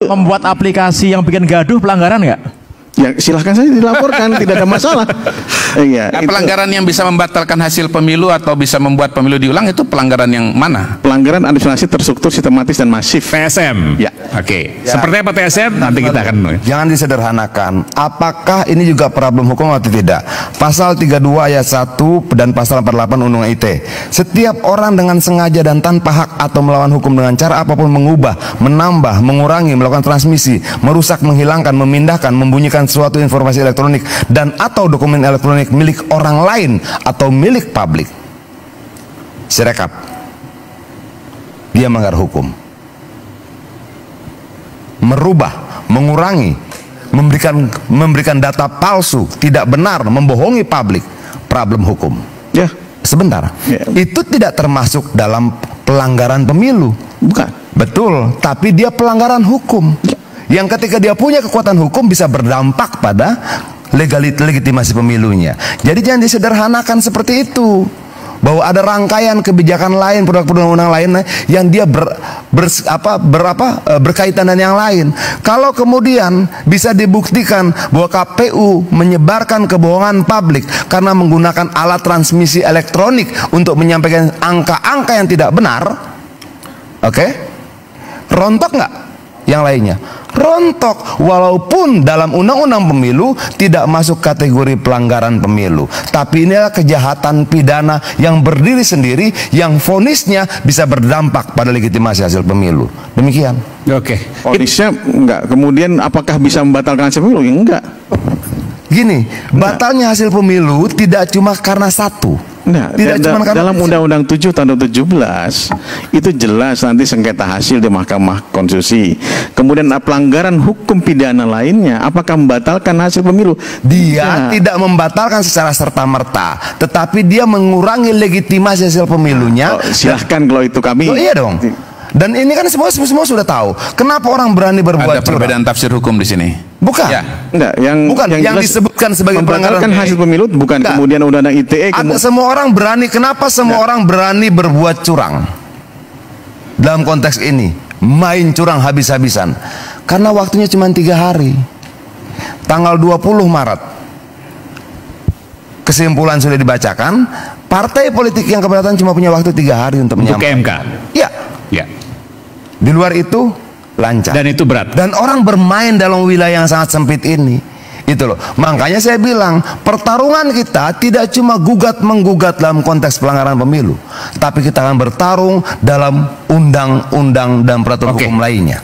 Membuat aplikasi yang bikin gaduh pelanggaran nggak? Ya silahkan saja dilaporkan, tidak ada masalah. Iya, pelanggaran yang bisa membatalkan hasil pemilu atau bisa membuat pemilu diulang itu pelanggaran yang mana? Pelanggaran administrasi terstruktur, sistematis dan masif. TSM. Ya. Oke. Ya. Seperti apa TSM? Nanti kita akan. Jangan disederhanakan. Apakah ini juga problem hukum atau tidak? Pasal 32 ayat 1 dan pasal 48 Undang-Undang ITE. Setiap orang dengan sengaja dan tanpa hak atau melawan hukum dengan cara apapun mengubah, menambah, mengurangi, melakukan transmisi, merusak, menghilangkan, memindahkan, membunyikan suatu informasi elektronik dan atau dokumen elektronik milik orang lain atau milik publik, sirekap, dia melanggar hukum. Merubah, mengurangi, memberikan data palsu, tidak benar, membohongi publik, problem hukum. Ya. Sebentar, itu tidak termasuk dalam pelanggaran pemilu. Bukan. Betul, tapi dia pelanggaran hukum. Yang ketika dia punya kekuatan hukum bisa berdampak pada legitimasi pemilunya. Jadi jangan disederhanakan seperti itu. Bahwa ada rangkaian kebijakan lain, produk undang-undang lain yang dia berkaitan dengan yang lain. Kalau kemudian bisa dibuktikan bahwa KPU menyebarkan kebohongan publik karena menggunakan alat transmisi elektronik untuk menyampaikan angka-angka yang tidak benar, oke? Rontok nggak yang lainnya? Rontok, walaupun dalam undang-undang pemilu tidak masuk kategori pelanggaran pemilu, tapi ini adalah kejahatan pidana yang berdiri sendiri, yang vonisnya bisa berdampak pada legitimasi hasil pemilu. Demikian. Oke. Vonisnya enggak. Kemudian apakah bisa membatalkan hasil pemilu? Ya, enggak. Gini, batalnya hasil pemilu tidak cuma karena satu. Nah, tidak cuma karena dalam Undang-Undang 7 tahun 2017 itu jelas nanti sengketa hasil di Mahkamah Konstitusi. Kemudian pelanggaran hukum pidana lainnya, apakah membatalkan hasil pemilu? Dia tidak membatalkan secara serta-merta, tetapi dia mengurangi legitimasi hasil pemilunya. Silahkan kalau itu kami. Oh, iya dong. Dan ini kan semua sudah tahu. Kenapa orang berani berbuat ada perbedaan tafsir hukum di sini? Bukan. Ya. Enggak, yang disebutkan sebagai pelanggaran hasil pemilu bukan. Enggak. Kemudian Undang-Undang ITE. Semua orang berani. Kenapa semua orang berani berbuat curang? Dalam konteks ini, main curang habis-habisan. Karena waktunya cuma 3 hari. Tanggal 20 Maret. Kesimpulan sudah dibacakan. Partai politik yang keberatan cuma punya waktu 3 hari untuk menyampaikan. MK. Ya. Ya. Di luar itu lancar. Dan itu berat. Dan orang bermain dalam wilayah yang sangat sempit ini. Itu loh. Makanya saya bilang, pertarungan kita tidak cuma gugat-menggugat dalam konteks pelanggaran pemilu, tapi kita akan bertarung dalam undang-undang dan peraturan hukum lainnya.